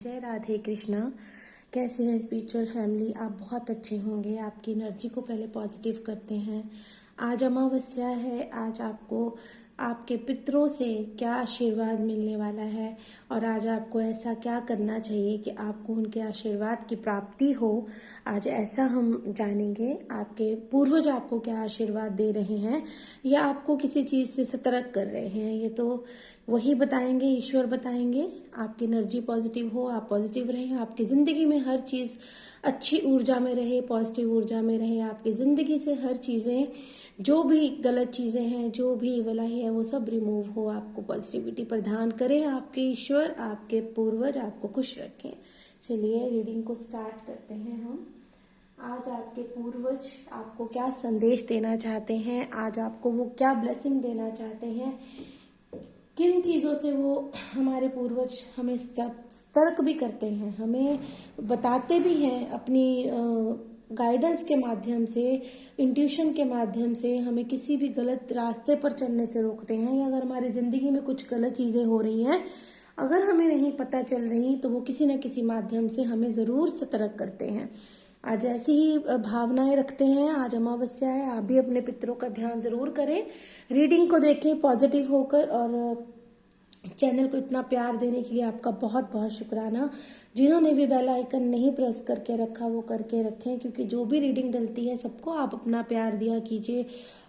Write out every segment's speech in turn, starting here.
जय राधे कृष्णा। कैसे हैं स्पिरिचुअल फैमिली? आप बहुत अच्छे होंगे। आपकी एनर्जी को पहले पॉजिटिव करते हैं। आज अमावस्या है। आज आपको आपके पितरों से क्या आशीर्वाद मिलने वाला है और आज आपको ऐसा क्या करना चाहिए कि आपको उनके आशीर्वाद की प्राप्ति हो, आज ऐसा हम जानेंगे। आपके पूर्वज आपको क्या आशीर्वाद दे रहे हैं या आपको किसी चीज़ से सतर्क कर रहे हैं, ये तो वही बताएंगे, ईश्वर बताएंगे। आपकी एनर्जी पॉजिटिव हो, आप पॉजिटिव रहें, आपकी ज़िंदगी में हर चीज़ अच्छी ऊर्जा में रहे, पॉजिटिव ऊर्जा में रहे। आपकी ज़िंदगी से हर चीज़ें, जो भी गलत चीज़ें हैं, जो भी भलाई है, वो सब रिमूव हो। आपको पॉजिटिविटी प्रदान करें आपके ईश्वर, आपके पूर्वज आपको खुश रखें। चलिए रीडिंग को स्टार्ट करते हैं हम। आज आपके पूर्वज आपको क्या संदेश देना चाहते हैं, आज आपको वो क्या ब्लेसिंग देना चाहते हैं, किन चीज़ों से वो हमारे पूर्वज हमें सतर्क भी करते हैं, हमें बताते भी हैं अपनी गाइडेंस के माध्यम से, इंट्यूशन के माध्यम से हमें किसी भी गलत रास्ते पर चलने से रोकते हैं। या अगर हमारी ज़िंदगी में कुछ गलत चीज़ें हो रही हैं, अगर हमें नहीं पता चल रही, तो वो किसी न किसी माध्यम से हमें ज़रूर सतर्क करते हैं। आज ऐसी ही भावनाएं रखते हैं। आज अमावस्या है, आप भी अपने पितरों का ध्यान ज़रूर करें। रीडिंग को देखें पॉजिटिव होकर, और चैनल को इतना प्यार देने के लिए आपका बहुत बहुत शुक्राना। जिन्होंने भी बेल आइकन नहीं प्रेस करके रखा, वो करके रखें, क्योंकि जो भी रीडिंग डलती है सबको आप अपना प्यार दिया कीजिए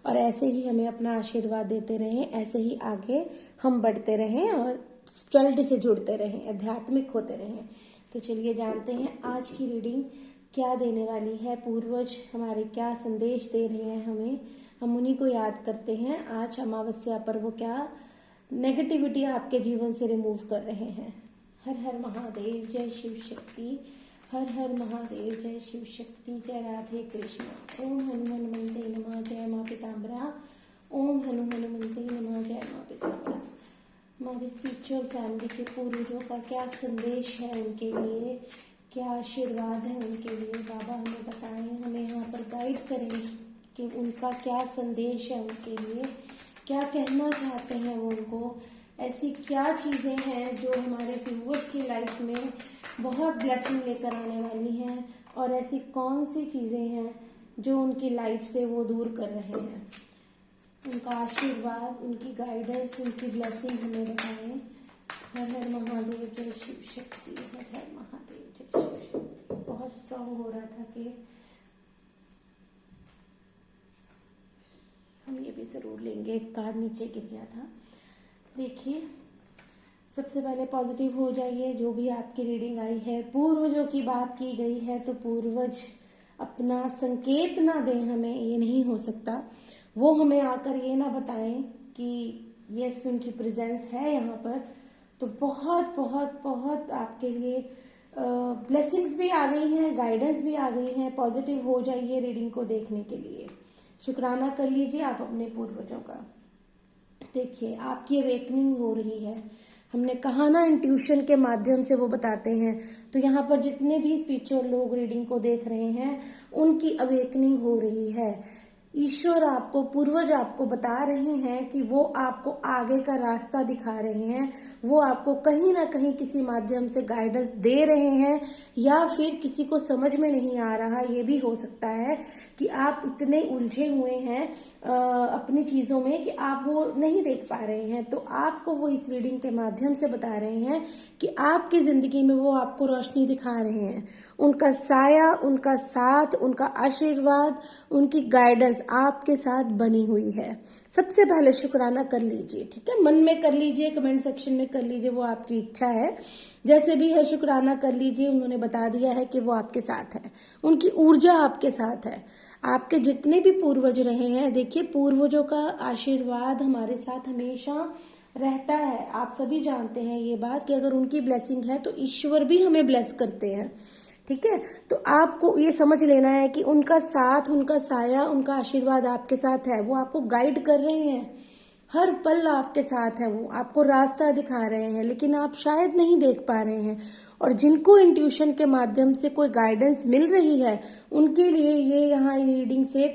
और ऐसे ही हमें अपना आशीर्वाद देते रहें। ऐसे ही आगे हम बढ़ते रहें और स्पिरिचुअलिटी से जुड़ते रहें, आध्यात्मिक होते रहें। तो चलिए जानते हैं आज की रीडिंग क्या देने वाली है। पूर्वज हमारे क्या संदेश दे रहे हैं हमें, हम उन्हीं को याद करते हैं। आज अमावस्या पर वो क्या नेगेटिविटी आपके जीवन से रिमूव कर रहे हैं। हर हर महादेव, जय शिव शक्ति। हर हर महादेव, जय शिव शक्ति। जय राधे कृष्ण। ओम हनुमान मंते नमः। जय माँ पिताम्बरा। ओम हनुमान मंते नमः। जय माँ पिताम्बरा। हमारी स्पिरिचुअल फैमिली के पूर्वजों का क्या संदेश है, उनके लिए क्या आशीर्वाद है, उनके लिए बाबा हमें बताएं, हमें यहाँ पर गाइड करें कि उनका क्या संदेश है, उनके लिए क्या कहना चाहते हैं वो उनको। ऐसी क्या चीज़ें हैं जो हमारे व्यूअर्स की लाइफ में बहुत ब्लेसिंग लेकर आने वाली हैं, और ऐसी कौन सी चीज़ें हैं जो उनकी लाइफ से वो दूर कर रहे हैं। उनका आशीर्वाद, उनकी गाइडेंस, उनकी ब्लेसिंग हमें बताएं। हर हर महादेव, जय शिव शक्ति। हर हर महादेव, जय शिव शक्ति। बहुत स्ट्रांग हो रहा था कि हम ये भी ज़रूर लेंगे। एक कार्ड नीचे गिर गया था। देखिए, सबसे पहले पॉजिटिव हो जाइए। जो भी आपकी रीडिंग आई है, पूर्वजों की बात की गई है, तो पूर्वज अपना संकेत ना दें हमें, ये नहीं हो सकता। वो हमें आकर ये ना बताएं कि यस उनकी प्रेजेंस है यहाँ पर। तो बहुत बहुत बहुत आपके लिए ब्लेसिंग्स भी आ गई हैं, गाइडेंस भी आ गई हैं। पॉजिटिव हो जाइए रीडिंग को देखने के लिए। शुक्राना कर लीजिए आप अपने पूर्वजों का। देखिए, आपकी अवेकनिंग हो रही है। हमने कहा ना, इंट्यूशन के माध्यम से वो बताते हैं। तो यहाँ पर जितने भी स्पिरिचुअल लोग रीडिंग को देख रहे हैं, उनकी अवेकनिंग हो रही है। ईश्वर आपको, पूर्वज आपको बता रहे हैं कि वो आपको आगे का रास्ता दिखा रहे हैं। वो आपको कहीं ना कहीं किसी माध्यम से गाइडेंस दे रहे हैं, या फिर किसी को समझ में नहीं आ रहा, ये भी हो सकता है कि आप इतने उलझे हुए हैं अपनी चीज़ों में कि आप वो नहीं देख पा रहे हैं। तो आपको वो इस रीडिंग के माध्यम से बता रहे हैं कि आपकी ज़िंदगी में वो आपको रोशनी दिखा रहे हैं। उनका साया, उनका साथ, उनका आशीर्वाद, उनकी गाइडेंस आपके साथ बनी हुई है। सबसे पहले शुक्राना कर लीजिए, ठीक है? मन में कर लीजिए, कमेंट सेक्शन में कर लीजिए, वो आपकी इच्छा है। जैसे भी है शुक्राना कर लीजिए। उन्होंने बता दिया है कि वो आपके साथ है, उनकी ऊर्जा आपके साथ है। आपके जितने भी पूर्वज रहे हैं, देखिए पूर्वजों का आशीर्वाद हमारे साथ हमेशा रहता है। आप सभी जानते हैं ये बात कि अगर उनकी ब्लेसिंग है तो ईश्वर भी हमें ब्लेस करते हैं, ठीक है? तो आपको ये समझ लेना है कि उनका साथ, उनका साया, उनका आशीर्वाद आपके साथ है। वो आपको गाइड कर रहे हैं, हर पल आपके साथ है। वो आपको रास्ता दिखा रहे हैं, लेकिन आप शायद नहीं देख पा रहे हैं। और जिनको इंट्यूशन के माध्यम से कोई गाइडेंस मिल रही है, उनके लिए ये यहाँ रीडिंग से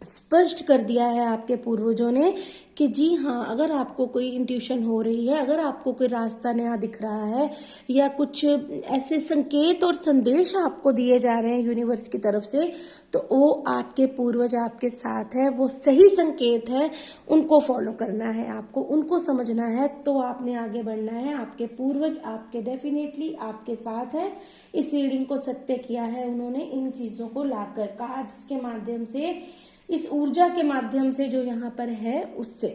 स्पष्ट कर दिया है आपके पूर्वजों ने कि जी हाँ, अगर आपको कोई इंट्यूशन हो रही है, अगर आपको कोई रास्ता नया दिख रहा है या कुछ ऐसे संकेत और संदेश आपको दिए जा रहे हैं यूनिवर्स की तरफ से, तो वो आपके पूर्वज आपके साथ है, वो सही संकेत है, उनको फॉलो करना है आपको, उनको समझना है, तो आपने आगे बढ़ना है। आपके पूर्वज आपके डेफिनेटली आपके साथ है। इस रीडिंग को सत्य किया है उन्होंने इन चीजों को लाकर, कार्ड्स के माध्यम से, इस ऊर्जा के माध्यम से जो यहाँ पर है उससे।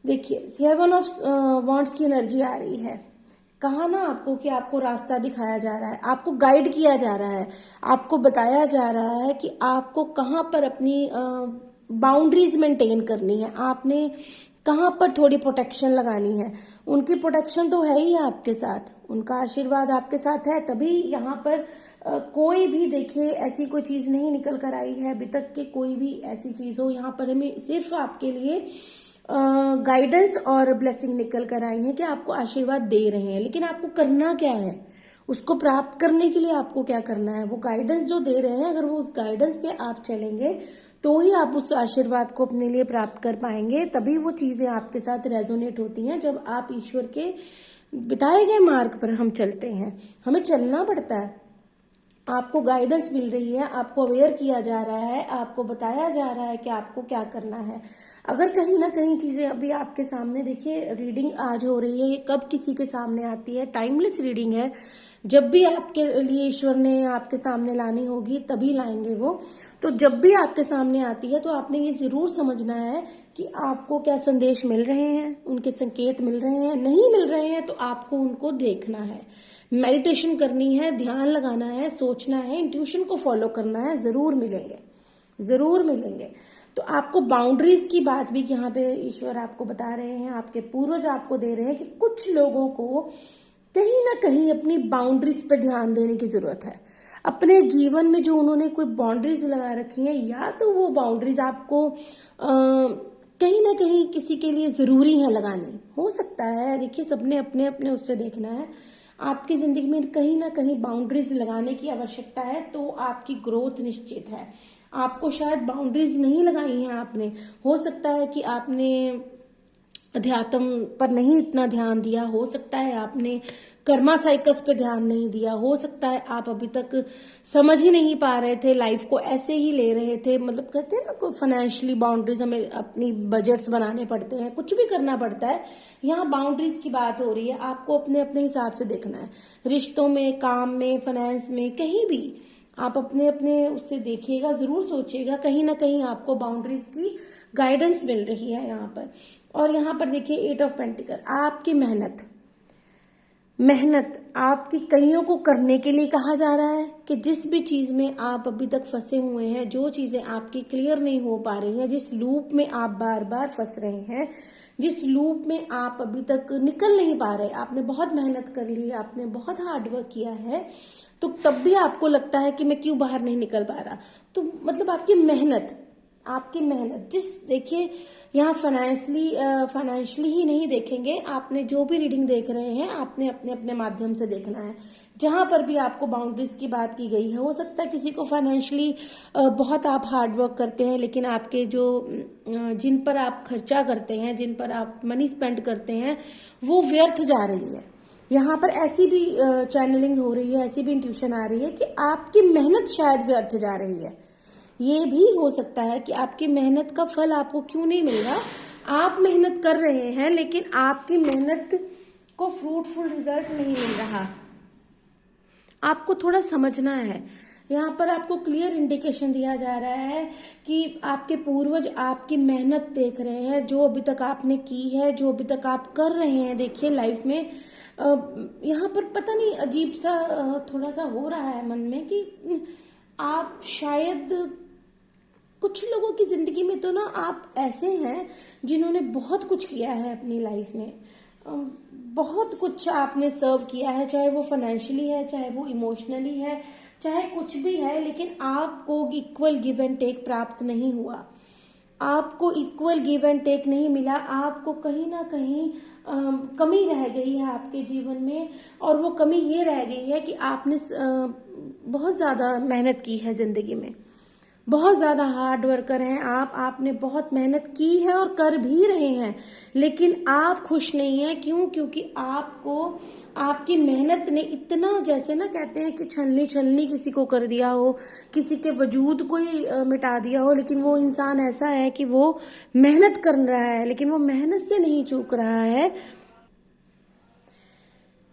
देखिए, 7 ऑफ वॉन्ड्स की एनर्जी आ रही है। कहा ना आपको कि आपको रास्ता दिखाया जा रहा है, आपको गाइड किया जा रहा है, आपको बताया जा रहा है कि आपको कहाँ पर अपनी बाउंड्रीज मेंटेन करनी है, आपने कहाँ पर थोड़ी प्रोटेक्शन लगानी है। उनकी प्रोटेक्शन तो है ही आपके साथ, उनका आशीर्वाद आपके साथ है, तभी यहाँ पर कोई भी देखिए ऐसी कोई चीज नहीं निकल कर आई है अभी तक कि कोई भी ऐसी चीज हो। यहाँ पर हमें सिर्फ आपके लिए गाइडेंस और ब्लेसिंग निकल कर आई है कि आपको आशीर्वाद दे रहे हैं, लेकिन आपको करना क्या है, उसको प्राप्त करने के लिए आपको क्या करना है। वो गाइडेंस जो दे रहे हैं, अगर वो उस गाइडेंस पे आप चलेंगे तो ही आप उस आशीर्वाद को अपने लिए प्राप्त कर पाएंगे। तभी वो चीजें आपके साथ रेजोनेट होती हैं जब आप ईश्वर के बताए गए मार्ग पर हम चलते हैं। हमें चलना पड़ता है, आपको गाइडेंस मिल रही है, आपको अवेयर किया जा रहा है, आपको बताया जा रहा है कि आपको क्या करना है। अगर कहीं ना कहीं चीजें अभी आपके सामने, देखिए रीडिंग आज हो रही है, ये कब किसी के सामने आती है, टाइमलेस रीडिंग है। जब भी आपके लिए ईश्वर ने आपके सामने लानी होगी तभी लाएंगे वो। तो जब भी आपके सामने आती है तो आपने ये जरूर समझना है कि आपको क्या संदेश मिल रहे हैं, उनके संकेत मिल रहे हैं, नहीं मिल रहे हैं तो आपको उनको देखना है, मेडिटेशन करनी है, ध्यान लगाना है, सोचना है, इंट्यूशन को फॉलो करना है, जरूर मिलेंगे, जरूर मिलेंगे। तो आपको बाउंड्रीज की बात भी यहाँ पे ईश्वर आपको बता रहे हैं, आपके पूर्वज आपको दे रहे हैं कि कुछ लोगों को कहीं ना कहीं अपनी बाउंड्रीज पे ध्यान देने की जरूरत है। अपने जीवन में जो उन्होंने कोई बाउंड्रीज लगा रखी है, या तो वो बाउंड्रीज आपको कहीं ना कहीं किसी के लिए जरूरी है लगानी, हो सकता है। देखिए, सबने अपने अपने उससे देखना है। आपकी जिंदगी में कहीं ना कहीं बाउंड्रीज लगाने की आवश्यकता है तो आपकी ग्रोथ निश्चित है। आपको शायद बाउंड्रीज नहीं लगाई हैं आपने, हो सकता है कि आपने अध्यात्म पर नहीं इतना ध्यान दिया, हो सकता है आपने कर्मा साइकिल्स पे ध्यान नहीं दिया, हो सकता है आप अभी तक समझ ही नहीं पा रहे थे, लाइफ को ऐसे ही ले रहे थे। मतलब कहते हैं ना, फाइनेंशियली बाउंड्रीज, हमें अपनी बजट्स बनाने पड़ते हैं, कुछ भी करना पड़ता है। यहाँ बाउंड्रीज की बात हो रही है, आपको अपने अपने हिसाब से देखना है। रिश्तों में, काम में, फाइनेंस में, कहीं भी आप अपने अपने उससे देखिएगा, जरूर सोचिएगा, कहीं ना कहीं आपको बाउंड्रीज की गाइडेंस मिल रही है यहाँ पर। और यहाँ पर देखिए 8 ऑफ पेंटिकल, आपकी मेहनत आपकी कईयों को करने के लिए कहा जा रहा है कि जिस भी चीज में आप अभी तक फंसे हुए हैं, जो चीजें आपकी क्लियर नहीं हो पा रही हैं, जिस लूप में आप बार बार फंस रहे हैं, जिस लूप में आप अभी तक निकल नहीं पा रहे, आपने बहुत मेहनत कर ली, आपने बहुत हार्डवर्क किया है, तो तब भी आपको लगता है कि मैं क्यों बाहर नहीं निकल पा रहा। तो मतलब आपकी मेहनत जिस, देखिए यहाँ फाइनेंशियली ही नहीं देखेंगे, आपने जो भी रीडिंग देख रहे हैं आपने अपने अपने माध्यम से देखना है। जहां पर भी आपको बाउंड्रीज की बात की गई है, हो सकता है किसी को फाइनेंशियली बहुत आप हार्ड वर्क करते हैं, लेकिन आपके जो जिन पर आप खर्चा करते हैं, जिन पर आप मनी स्पेंड करते हैं, वो व्यर्थ जा रही है। यहाँ पर ऐसी भी चैनलिंग हो रही है, ऐसी भी इंट्यूशन आ रही है कि आपकी मेहनत शायद व्यर्थ जा रही है। ये भी हो सकता है कि आपकी मेहनत का फल आपको क्यों नहीं मिल रहा। आप मेहनत कर रहे हैं लेकिन आपकी मेहनत को फ्रूटफुल रिजल्ट नहीं मिल रहा। आपको थोड़ा समझना है। यहाँ पर आपको क्लियर इंडिकेशन दिया जा रहा है कि आपके पूर्वज आपकी मेहनत देख रहे हैं, जो अभी तक आपने की है, जो अभी तक आप कर रहे हैं। देखिए लाइफ में यहाँ पर पता नहीं अजीब सा थोड़ा सा हो रहा है मन में कि आप शायद, कुछ लोगों की जिंदगी में तो ना आप ऐसे हैं जिन्होंने बहुत कुछ किया है अपनी लाइफ में, बहुत कुछ आपने सर्व किया है, चाहे वो फाइनेंशियली है, चाहे वो इमोशनली है, चाहे कुछ भी है, लेकिन आपको इक्वल गिव एंड टेक प्राप्त नहीं हुआ। आपको इक्वल गिव एंड टेक नहीं मिला। आपको कहीं ना कहीं कमी रह गई है आपके जीवन में, और वो कमी ये रह गई है कि आपने बहुत ज्यादा मेहनत की है जिंदगी में, बहुत ज़्यादा हार्ड वर्कर हैं आप। आपने बहुत मेहनत की है और कर भी रहे हैं, लेकिन आप खुश नहीं हैं। क्यों? क्योंकि आपको आपकी मेहनत ने इतना, जैसे ना कहते हैं कि छलनी छलनी किसी को कर दिया हो, किसी के वजूद को ही मिटा दिया हो। लेकिन वो इंसान ऐसा है कि वो मेहनत कर रहा है, लेकिन वो मेहनत से नहीं चूक रहा है।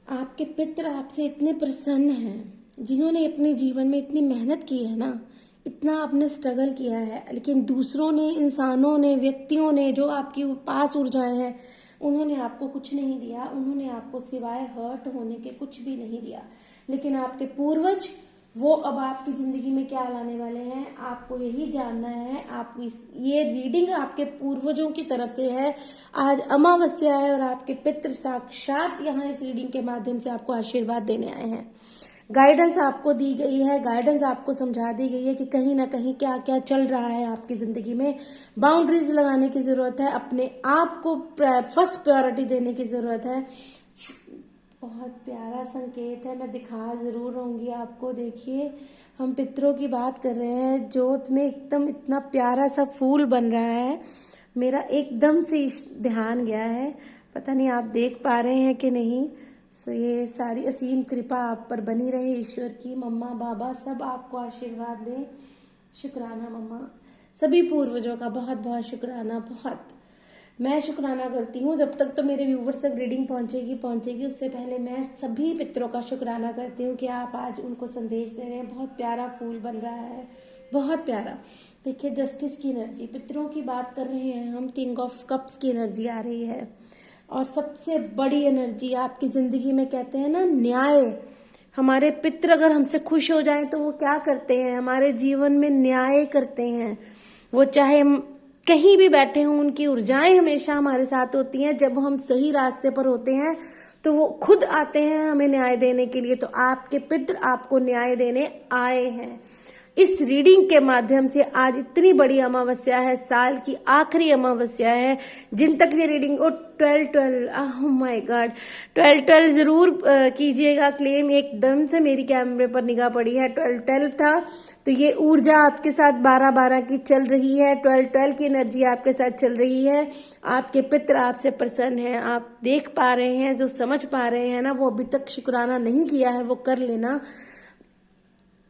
आपके पितृ आपसे इतने प्रसन्न हैं, जिन्होंने अपने जीवन में इतनी मेहनत की है ना, इतना आपने स्ट्रगल किया है, लेकिन दूसरों ने, इंसानों ने, व्यक्तियों ने, जो आपके पास ऊर्जाएं हैं, उन्होंने आपको कुछ नहीं दिया। उन्होंने आपको सिवाय हर्ट होने के कुछ भी नहीं दिया। लेकिन आपके पूर्वज, वो अब आपकी जिंदगी में क्या लाने वाले हैं, आपको यही जानना है। आप ये रीडिंग आपके पूर्वजों की तरफ से है। आज अमावस्या है और आपके पितृ साक्षात यहाँ इस रीडिंग के माध्यम से आपको आशीर्वाद देने आए हैं। गाइडेंस आपको दी गई है, गाइडेंस आपको समझा दी गई है कि कहीं ना कहीं क्या क्या चल रहा है आपकी जिंदगी में। बाउंड्रीज लगाने की जरूरत है, अपने आप को फर्स्ट प्रायोरिटी देने की जरूरत है। बहुत प्यारा संकेत है, मैं दिखा जरूर रहूंगी आपको। देखिए, हम पितरों की बात कर रहे हैं। जोत में एकदम इतना प्यारा सा फूल बन रहा है, मेरा एकदम से ध्यान गया है। पता नहीं आप देख पा रहे हैं कि नहीं। सो ये सारी असीम कृपा आप पर बनी रहे ईश्वर की। मम्मा बाबा सब आपको आशीर्वाद दें। शुक्राना मम्मा, सभी पूर्वजों का बहुत बहुत शुक्राना। बहुत मैं शुक्राना करती हूँ। जब तक तो मेरे व्यूवर्स तक रीडिंग पहुंचेगी उससे पहले मैं सभी पितरों का शुक्राना करती हूँ कि आप आज उनको संदेश दे रहे हैं। बहुत प्यारा फूल बन रहा है, बहुत प्यारा। देखिए, जस्टिस की एनर्जी, पितरों की बात कर रहे हैं हम। किंग ऑफ कप्स की एनर्जी आ रही है और सबसे बड़ी एनर्जी आपकी जिंदगी में, कहते हैं ना, न्याय। हमारे पितृ अगर हमसे खुश हो जाएं तो वो क्या करते हैं, हमारे जीवन में न्याय करते हैं। वो चाहे हम कहीं भी बैठे हों, उनकी ऊर्जाएं हमेशा हमारे साथ होती हैं। जब हम सही रास्ते पर होते हैं तो वो खुद आते हैं हमें न्याय देने के लिए। तो आपके पितृ आपको न्याय देने आए हैं। इस रीडिंग के माध्यम से आज इतनी बड़ी अमावस्या है, साल की आखिरी अमावस्या है। जिन तक ये रीडिंग 12 ओह माय गॉड 12 जरूर कीजिएगा क्लेम। एकदम से मेरी कैमरे पर निगाह पड़ी है, 12 था। तो ये ऊर्जा आपके साथ 12 की चल रही है। 12 की एनर्जी आपके साथ चल रही है। आपके पितृ आपसे प्रसन्न है, आप देख पा रहे हैं। जो समझ पा रहे हैं ना, वो अभी तक शुक्राना नहीं किया है, वो कर लेना।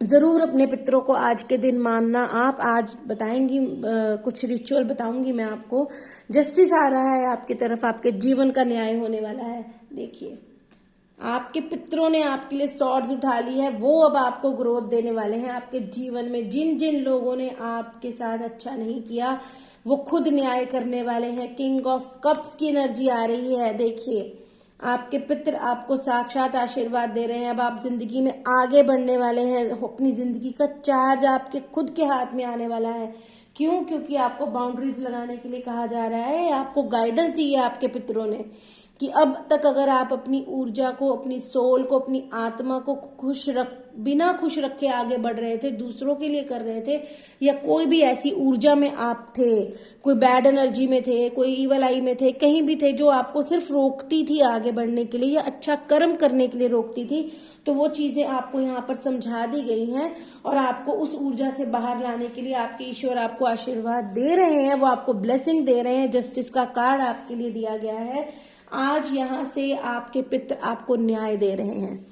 जरूर अपने पितरों को आज के दिन मानना। आप आज बताएंगी, कुछ रिचुअल बताऊंगी मैं आपको। जस्टिस आ रहा है आपकी तरफ, आपके जीवन का न्याय होने वाला है। देखिए, आपके पितरों ने आपके लिए स्वॉर्ड्स उठा ली है। वो अब आपको ग्रोथ देने वाले हैं आपके जीवन में। जिन जिन लोगों ने आपके साथ अच्छा नहीं किया, वो खुद न्याय करने वाले हैं। किंग ऑफ कप्स की एनर्जी आ रही है। देखिए, आपके पितृ आपको साक्षात आशीर्वाद दे रहे हैं। अब आप जिंदगी में आगे बढ़ने वाले हैं। अपनी जिंदगी का चार्ज आपके खुद के हाथ में आने वाला है। क्यों? क्योंकि आपको बाउंड्रीज लगाने के लिए कहा जा रहा है। आपको गाइडेंस दी है आपके पितरों ने कि अब तक अगर आप अपनी ऊर्जा को, अपनी सोल को, अपनी आत्मा को बिना खुश रखे आगे बढ़ रहे थे, दूसरों के लिए कर रहे थे, या कोई भी ऐसी ऊर्जा में आप थे, कोई बैड एनर्जी में थे, कोई ईवल आई में थे, कहीं भी थे, जो आपको सिर्फ रोकती थी आगे बढ़ने के लिए या अच्छा कर्म करने के लिए रोकती थी, तो वो चीजें आपको यहाँ पर समझा दी गई हैं और आपको उस ऊर्जा से बाहर लाने के लिए आपके ईश्वर आपको आशीर्वाद दे रहे हैं। वो आपको ब्लेसिंग दे रहे हैं। जस्टिस का कार्ड आपके लिए दिया गया है। आज यहाँ से आपके पितृ आपको न्याय दे रहे हैं।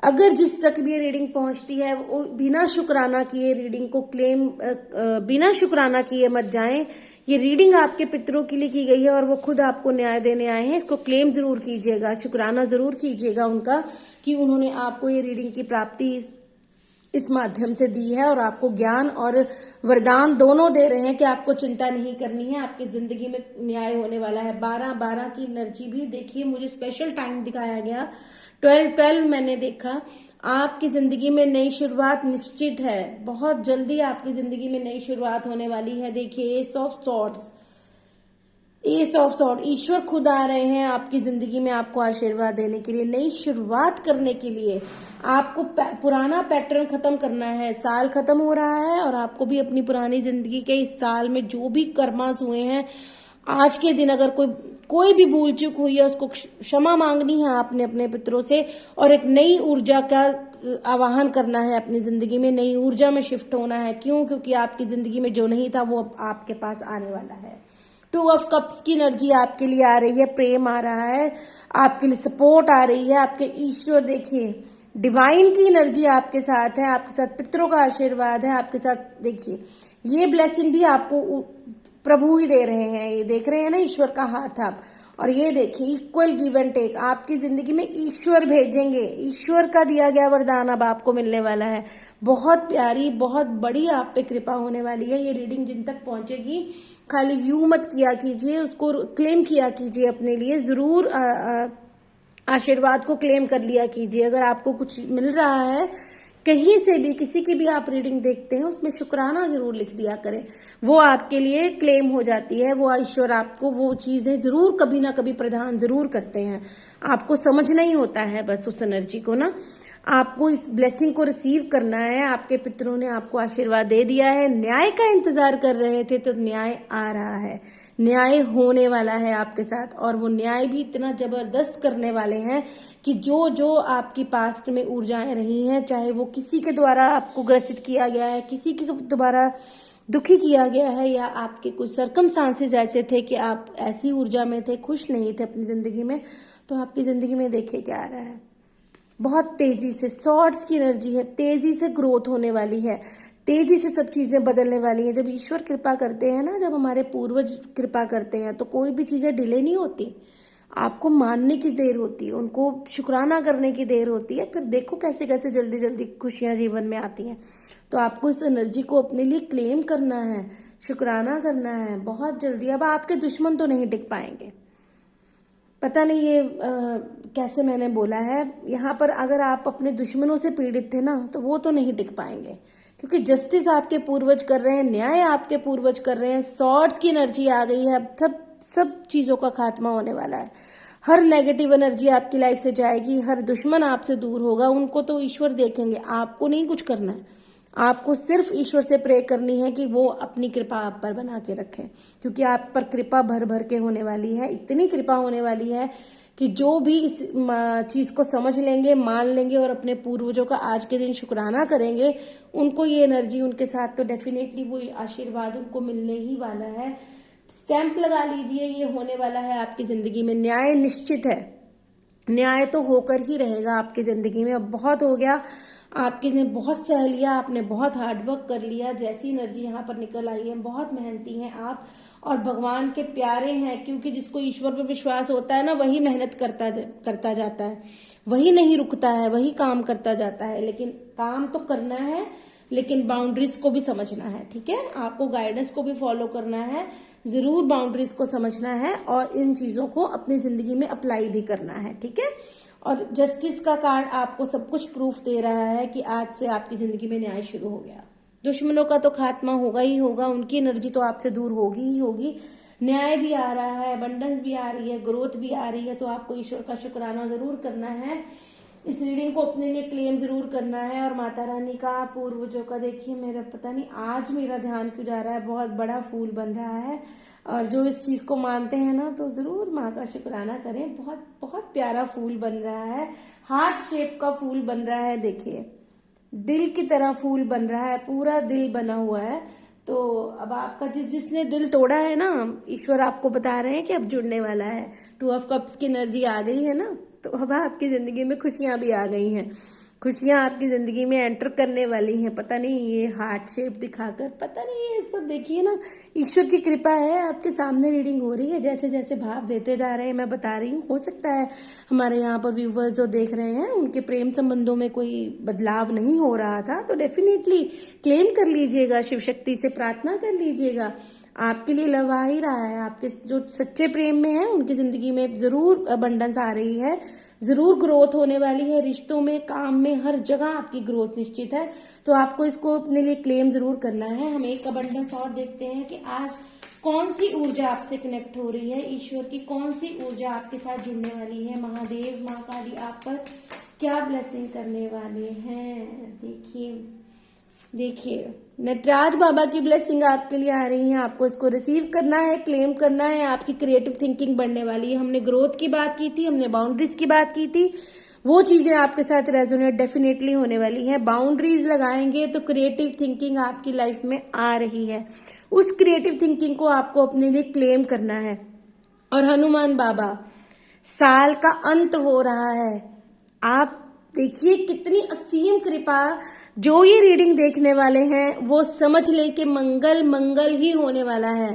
अगर जिस तक भी ये रीडिंग पहुंचती है, वो बिना शुक्राना किए रीडिंग को क्लेम, बिना शुक्राना किए मत जाएं। ये रीडिंग आपके पितरों के लिए की गई है और वो खुद आपको न्याय देने आए हैं। इसको क्लेम जरूर कीजिएगा, शुक्राना जरूर कीजिएगा उनका कि उन्होंने आपको ये रीडिंग की प्राप्ति इस माध्यम से दी है और आपको ज्ञान और वरदान दोनों दे रहे हैं कि आपको चिंता नहीं करनी है। आपकी जिंदगी में न्याय होने वाला है। 12 की एनर्जी भी देखिए, मुझे स्पेशल टाइम दिखाया गया। 12 मैंने देखा। आपकी जिंदगी में नई शुरुआत निश्चित है। बहुत जल्दी आपकी जिंदगी में नई शुरुआत होने वाली है। देखिए, एस ऑफ सॉर्ड्स, ईश्वर खुद आ रहे हैं आपकी जिंदगी में आपको आशीर्वाद देने के लिए, नई शुरुआत करने के लिए। आपको पुराना पैटर्न खत्म करना है। साल खत्म हो रहा है और आपको भी अपनी पुरानी जिंदगी के इस साल में जो भी कर्मास हुए हैं, आज के दिन अगर कोई कोई भी भूल चूक हुई है उसको क्षमा मांगनी है आपने अपने पितरों से, और एक नई ऊर्जा का आवाहन करना है अपनी जिंदगी में, नई ऊर्जा में शिफ्ट होना है। क्यों? क्योंकि आपकी जिंदगी में जो नहीं था वो अब आपके पास आने वाला है। 2 ऑफ कप्स की एनर्जी आपके लिए आ रही है, प्रेम आ रहा है, आपके लिए सपोर्ट आ रही है, आपके ईश्वर देखिए डिवाइन की एनर्जी आपके साथ है, आपके साथ पितरों का आशीर्वाद है आपके साथ। देखिए ये ब्लेसिंग भी आपको प्रभु ही दे रहे हैं, ये देख रहे हैं ना ईश्वर का हाथ आप। और ये देखिए इक्वल गिव एंड टेक आपकी जिंदगी में ईश्वर भेजेंगे, ईश्वर का दिया गया वरदान अब आपको मिलने वाला है। बहुत प्यारी बहुत बड़ी आप पे कृपा होने वाली है। ये रीडिंग जिन तक पहुंचेगी खाली व्यू मत किया कीजिए, उसको क्लेम किया कीजिए अपने लिए, जरूर आशीर्वाद को क्लेम कर लिया कीजिए। अगर आपको कुछ मिल रहा है कहीं से भी, किसी की भी आप रीडिंग देखते हैं, उसमें शुक्राना जरूर लिख दिया करें, वो आपके लिए क्लेम हो जाती है। वो ईश्वर आपको वो चीजें जरूर कभी ना कभी प्रदान जरूर करते हैं। आपको समझना ही होता है बस उस एनर्जी को ना, आपको इस ब्लेसिंग को रिसीव करना है। आपके पितरों ने आपको आशीर्वाद दे दिया है, न्याय का इंतजार कर रहे थे तो न्याय आ रहा है, न्याय होने वाला है आपके साथ। और वो न्याय भी इतना जबरदस्त करने वाले हैं कि जो जो आपकी पास्ट में ऊर्जाएं रही हैं, चाहे वो किसी के द्वारा आपको ग्रसित किया गया है, किसी के द्वारा दुखी किया गया है, या आपके कुछ सर्कमस्टांसेस ऐसे थे कि आप ऐसी ऊर्जा में थे, खुश नहीं थे अपनी जिंदगी में, तो आपकी जिंदगी में देखिए क्या आ रहा है। बहुत तेजी से सॉर्ड्स की एनर्जी है, तेजी से ग्रोथ होने वाली है, तेजी से सब चीजें बदलने वाली हैं। जब ईश्वर कृपा करते हैं ना, जब हमारे पूर्वज कृपा करते हैं, तो कोई भी चीजें डिले नहीं होती, आपको मानने की देर होती है, उनको शुक्राना करने की देर होती है। फिर देखो कैसे कैसे जल्दी जल्दी खुशियां जीवन में आती हैं। तो आपको इस एनर्जी को अपने लिए क्लेम करना है, शुक्राना करना है बहुत जल्दी। अब आपके दुश्मन तो नहीं टिक पाएंगे, पता नहीं ये कैसे मैंने बोला है यहाँ पर। अगर आप अपने दुश्मनों से पीड़ित थे ना, तो वो तो नहीं टिक पाएंगे, क्योंकि जस्टिस आपके पूर्वज कर रहे हैं, न्याय आपके पूर्वज कर रहे हैं, सॉर्ड्स की एनर्जी आ गई है। अब सब चीजों का खात्मा होने वाला है। हर नेगेटिव एनर्जी आपकी लाइफ से जाएगी, हर दुश्मन आपसे दूर होगा, उनको तो ईश्वर देखेंगे, आपको नहीं कुछ करना है। आपको सिर्फ ईश्वर से प्रे करनी है कि वो अपनी कृपा आप पर बना के रखें, क्योंकि आप पर कृपा भर भर के होने वाली है। इतनी कृपा होने वाली है कि जो भी इस चीज को समझ लेंगे, मान लेंगे और अपने पूर्वजों का आज के दिन शुक्राना करेंगे, उनको ये एनर्जी उनके साथ तो डेफिनेटली वो आशीर्वाद उनको मिलने ही वाला है। स्टैंप लगा लीजिए, ये होने वाला है आपकी जिंदगी में। न्याय निश्चित है, न्याय तो होकर ही रहेगा आपकी जिंदगी में। अब बहुत हो गया, आपके ने बहुत सह लिया, आपने बहुत हार्डवर्क कर लिया। जैसी एनर्जी यहाँ पर निकल आई है, बहुत मेहनती हैं आप और भगवान के प्यारे हैं, क्योंकि जिसको ईश्वर पर विश्वास होता है ना, वही मेहनत करता जाता है, वही नहीं रुकता है, वही काम करता जाता है। लेकिन काम तो करना है, लेकिन बाउंड्रीज को भी समझना है, ठीक है। आपको गाइडेंस को भी फॉलो करना है, जरूर बाउंड्रीज को समझना है और इन चीजों को अपनी जिंदगी में अप्लाई भी करना है, ठीक है। और जस्टिस का कार्ड आपको सब कुछ प्रूफ दे रहा है कि आज से आपकी जिंदगी में न्याय शुरू हो गया। दुश्मनों का तो खात्मा होगा ही होगा, उनकी एनर्जी तो आपसे दूर होगी ही होगी। न्याय भी आ रहा है, अबंडेंस भी आ रही है, ग्रोथ भी आ रही है। तो आपको ईश्वर का शुक्राना जरूर करना है, इस रीडिंग को अपने लिए क्लेम जरूर करना है। और माता रानी का, पूर्वजों का, देखिए मेरा पता नहीं आज मेरा ध्यान क्यों जा रहा है, बहुत बड़ा फूल बन रहा है। और जो इस चीज को मानते हैं ना, तो जरूर माँ का शुक्राना करें। बहुत बहुत प्यारा फूल बन रहा है, हार्ट शेप का फूल बन रहा है, देखिए दिल की तरह फूल बन रहा है, पूरा दिल बना हुआ है। तो अब आपका जिसने दिल तोड़ा है ना, ईश्वर आपको बता रहे हैं कि अब जुड़ने वाला है। 2 ऑफ कप्स की एनर्जी आ गई है ना, तो अब आपकी जिंदगी में खुशियां भी आ गई हैं, खुशियां आपकी जिंदगी में एंटर करने वाली हैं। पता नहीं ये हार्ट शेप दिखाकर, पता नहीं ये सब देखिए ना, ईश्वर की कृपा है। आपके सामने रीडिंग हो रही है, जैसे जैसे भाव देते जा रहे हैं मैं बता रही हूँ। हो सकता है हमारे यहाँ पर व्यूवर्स जो देख रहे हैं उनके प्रेम संबंधों में कोई बदलाव नहीं हो रहा था, तो डेफिनेटली क्लेम कर लीजिएगा, शिव शक्ति से प्रार्थना कर लीजिएगा, आपके लिए लव आ ही रहा है। आपके जो सच्चे प्रेम में है उनकी जिंदगी में जरूर अबंडेंस आ रही है, जरूर ग्रोथ होने वाली है, रिश्तों में, काम में, हर जगह आपकी ग्रोथ निश्चित है। तो आपको इसको अपने लिए क्लेम जरूर करना है। हम एक अबंडेंस और देखते हैं कि आज कौन सी ऊर्जा आपसे कनेक्ट हो रही है, ईश्वर की कौन सी ऊर्जा आपके साथ जुड़ने वाली है। महादेव, महाकाली आप पर क्या ब्लेसिंग करने वाले हैं, देखिए देखिए, नटराज बाबा की ब्लेसिंग आपके लिए आ रही है। आपको इसको रिसीव करना है, क्लेम करना है। आपकी क्रिएटिव थिंकिंग बढ़ने वाली है। हमने ग्रोथ की बात की थी, हमने बाउंड्रीज की बात की थी, वो चीजें आपके साथ रेजोनेट डेफिनेटली होने वाली हैं। बाउंड्रीज लगाएंगे तो क्रिएटिव थिंकिंग आपकी लाइफ में आ रही है। उस क्रिएटिव थिंकिंग को आपको अपने लिए क्लेम करना है। और हनुमान बाबा, साल का अंत हो रहा है, आप देखिए कितनी असीम कृपा। जो ये रीडिंग देखने वाले हैं वो समझ ले कि मंगल मंगल ही होने वाला है।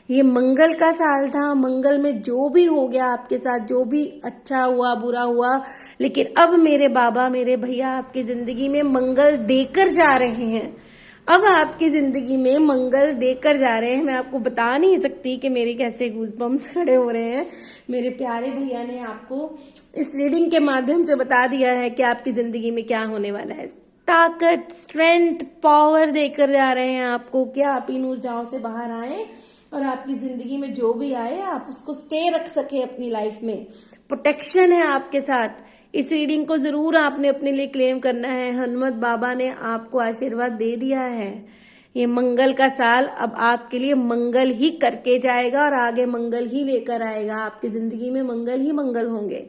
ये मंगल का साल था। मंगल में जो भी हो गया आपके साथ, जो भी अच्छा हुआ बुरा हुआ, लेकिन अब मेरे बाबा, मेरे भैया आपकी जिंदगी में मंगल देकर जा रहे हैं। अब आपकी जिंदगी में मंगल देकर जा रहे हैं। मैं आपको बता नहीं सकती कि मेरे कैसे गूज़बम्स खड़े हो रहे हैं। मेरे प्यारे भैया ने आपको इस रीडिंग के माध्यम से बता दिया है कि आपकी जिंदगी में क्या होने वाला है। ताकत, स्ट्रेंथ, पावर देकर जा रहे हैं आपको कि आप इन ऊर्जाओं से बाहर आए और आपकी जिंदगी में जो भी आए आप उसको स्टे रख सके अपनी लाइफ में। प्रोटेक्शन है आपके साथ। इस रीडिंग को जरूर आपने अपने लिए क्लेम करना है। हनुमत बाबा ने आपको आशीर्वाद दे दिया है। ये मंगल का साल अब आपके लिए मंगल ही करके जाएगा और आगे मंगल ही लेकर आएगा। आपकी जिंदगी में मंगल ही मंगल होंगे।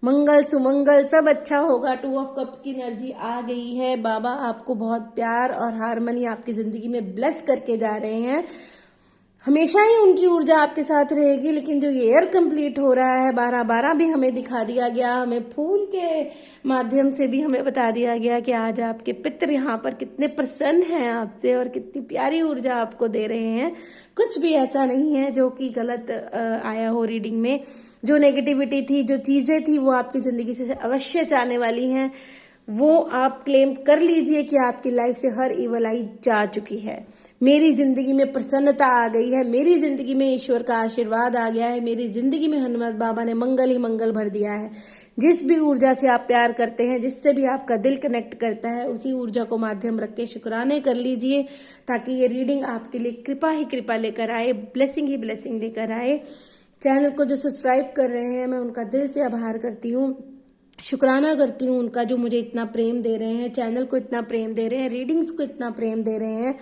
मंगल सुमंगल सब अच्छा होगा। 2 ऑफ कप्स की एनर्जी आ गई है। बाबा आपको बहुत प्यार और हारमनी आपकी जिंदगी में ब्लेस करके जा रहे हैं। हमेशा ही उनकी ऊर्जा आपके साथ रहेगी। लेकिन जो ईयर कंप्लीट हो रहा है 12/12 भी हमें दिखा दिया गया, हमें फूल के माध्यम से भी हमें बता दिया गया कि आज आपके पितृ यहाँ पर कितने प्रसन्न हैं आपसे और कितनी प्यारी ऊर्जा आपको दे रहे हैं। कुछ भी ऐसा नहीं है जो कि गलत आया हो रीडिंग में। जो नेगेटिविटी थी, जो चीजें थी, वो आपकी जिंदगी से अवश्य जाने वाली हैं। वो आप क्लेम कर लीजिए कि आपकी लाइफ से हर इवल आई जा चुकी है। मेरी जिंदगी में प्रसन्नता आ गई है। मेरी जिंदगी में ईश्वर का आशीर्वाद आ गया है। मेरी जिंदगी में हनुमत बाबा ने मंगल ही मंगल भर दिया है। जिस भी ऊर्जा से आप प्यार करते हैं, जिससे भी आपका दिल कनेक्ट करता है, उसी ऊर्जा को माध्यम रख के शुक्राने कर लीजिए, ताकि ये रीडिंग आपके लिए कृपा ही कृपा लेकर आए, ब्लेसिंग ही ब्लेसिंग लेकर आए। चैनल को जो सब्सक्राइब कर रहे हैं, मैं उनका दिल से आभार करती हूँ, शुक्राना करती हूँ उनका, जो मुझे इतना प्रेम दे रहे हैं, चैनल को इतना प्रेम दे रहे हैं, रीडिंग्स को इतना प्रेम दे रहे हैं।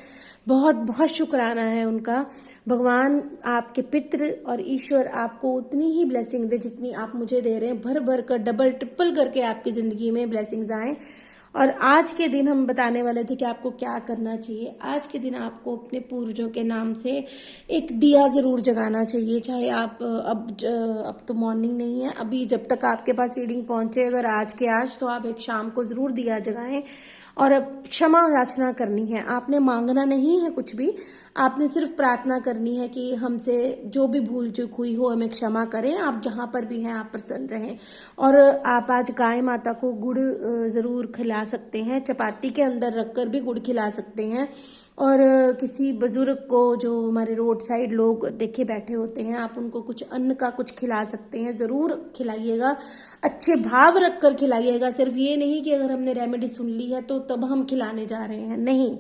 बहुत बहुत शुक्राना है उनका। भगवान आपके पितृ और ईश्वर आपको उतनी ही ब्लेसिंग दे जितनी आप मुझे दे रहे हैं। भर भर कर, डबल ट्रिपल करके आपकी जिंदगी में ब्लेसिंग्स आए। और आज के दिन हम बताने वाले थे कि आपको क्या करना चाहिए। आज के दिन आपको अपने पूर्वजों के नाम से एक दिया जरूर जगाना चाहिए। चाहे आप अब तो मॉर्निंग नहीं है, अभी जब तक आपके पास रीडिंग पहुंचे, अगर आज के आज, तो आप एक शाम को जरूर दिया जगाएं। और अब क्षमा याचना करनी है। आपने मांगना नहीं है कुछ भी, आपने सिर्फ प्रार्थना करनी है कि हमसे जो भी भूल चूक हुई हो हमें क्षमा करें। आप जहां पर भी हैं आप प्रसन्न रहें। और आप आज गाय माता को गुड़ जरूर खिला सकते हैं। चपाती के अंदर रखकर भी गुड़ खिला सकते हैं। और किसी बुजुर्ग को, जो हमारे रोड साइड लोग देखे बैठे होते हैं, आप उनको कुछ अन्न का कुछ खिला सकते हैं। जरूर खिलाइएगा, अच्छे भाव रखकर खिलाइएगा। सिर्फ ये नहीं कि अगर हमने रेमेडी सुन ली है तो तब हम खिलाने जा रहे हैं, नहीं,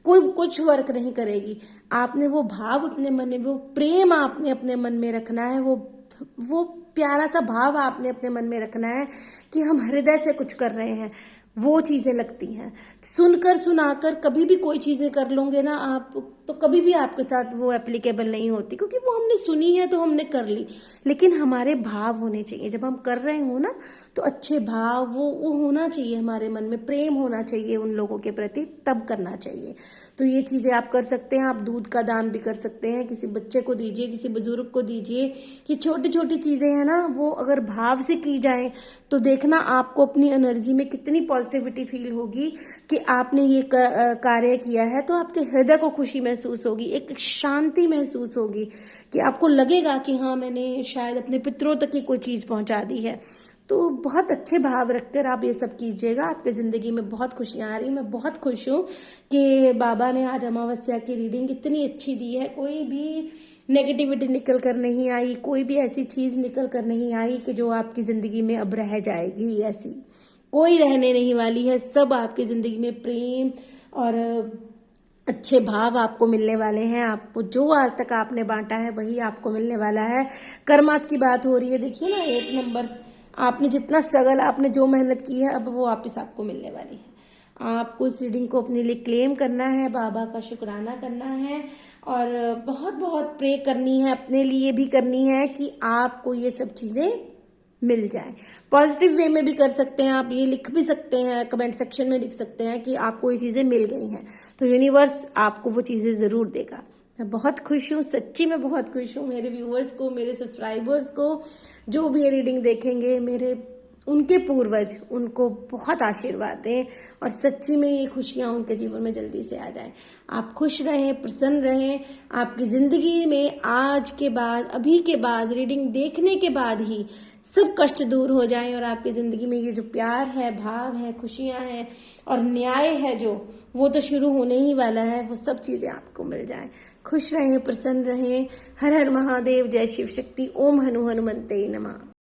कोई कुछ वर्क नहीं करेगी। आपने वो भाव अपने मन में, वो प्रेम आपने अपने मन में रखना है। वो प्यारा सा भाव आपने अपने मन में रखना है कि हम हृदय से कुछ कर रहे हैं। वो चीजें लगती हैं। सुनकर सुनाकर कभी भी कोई चीजें कर लोगे ना आप, तो कभी भी आपके साथ वो एप्लीकेबल नहीं होती, क्योंकि वो हमने सुनी है तो हमने कर ली। लेकिन हमारे भाव होने चाहिए। जब हम कर रहे हो ना, तो अच्छे भाव वो होना चाहिए हमारे मन में, प्रेम होना चाहिए उन लोगों के प्रति, तब करना चाहिए। तो ये चीजें आप कर सकते हैं। आप दूध का दान भी कर सकते हैं, किसी बच्चे को दीजिए, किसी बुजुर्ग को दीजिए। ये छोटी छोटी चीजें हैं ना, वो अगर भाव से की जाए तो देखना आपको अपनी एनर्जी में कितनी पॉजिटिविटी फील होगी कि आपने ये कार्य किया है। तो आपके हृदय को खुशी महसूस होगी, एक शांति महसूस होगी कि आपको लगेगा कि हाँ, मैंने शायद अपने पितरों तक ही कोई चीज पहुंचा दी है। तो बहुत अच्छे भाव रखकर आप ये सब कीजिएगा। आपके जिंदगी में बहुत खुशियां आ रही। मैं बहुत खुश हूँ कि बाबा ने आज अमावस्या की रीडिंग इतनी अच्छी दी है। कोई भी नेगेटिविटी निकल कर नहीं आई, कोई भी ऐसी चीज निकल कर नहीं आई कि जो आपकी जिंदगी में अब रह जाएगी। ऐसी कोई रहने नहीं वाली है। सब आपकी जिंदगी में प्रेम और अच्छे भाव आपको मिलने वाले हैं। आपको जो आज तक आपने बांटा है वही आपको मिलने वाला है। कर्मास की बात हो रही है, देखिए ना, 1 नंबर। आपने जितना स्ट्रगल, आपने जो मेहनत की है, अब वो वापस आपको मिलने वाली है। आपको इस रीडिंग को अपने लिए क्लेम करना है, बाबा का शुक्राना करना है और बहुत बहुत प्रे करनी है, अपने लिए भी करनी है कि आपको ये सब चीजें मिल जाए। पॉजिटिव वे में भी कर सकते हैं आप, ये लिख भी सकते हैं, कमेंट सेक्शन में लिख सकते हैं कि आपको ये चीजें मिल गई हैं, तो यूनिवर्स आपको वो चीजें जरूर देगा। मैं बहुत खुश हूँ, सच्ची में बहुत खुश हूँ। मेरे व्यूअर्स को, मेरे सब्सक्राइबर्स को, जो भी ये रीडिंग देखेंगे, उनके पूर्वज उनको बहुत आशीर्वाद दें और सच्ची में ये खुशियां उनके जीवन में जल्दी से आ जाए। आप खुश रहें, प्रसन्न रहें, आपकी जिंदगी में आज के बाद, अभी के बाद, रीडिंग देखने के बाद ही सब कष्ट दूर हो जाए और आपकी जिंदगी में ये जो प्यार है, भाव है, खुशियां हैं और न्याय है जो, वो तो शुरू होने ही वाला है, वो सब चीजें आपको मिल जाएं। खुश रहें, प्रसन्न रहें। हर हर महादेव, जय शिव शक्ति, ओम हनु हनुमंते नमः।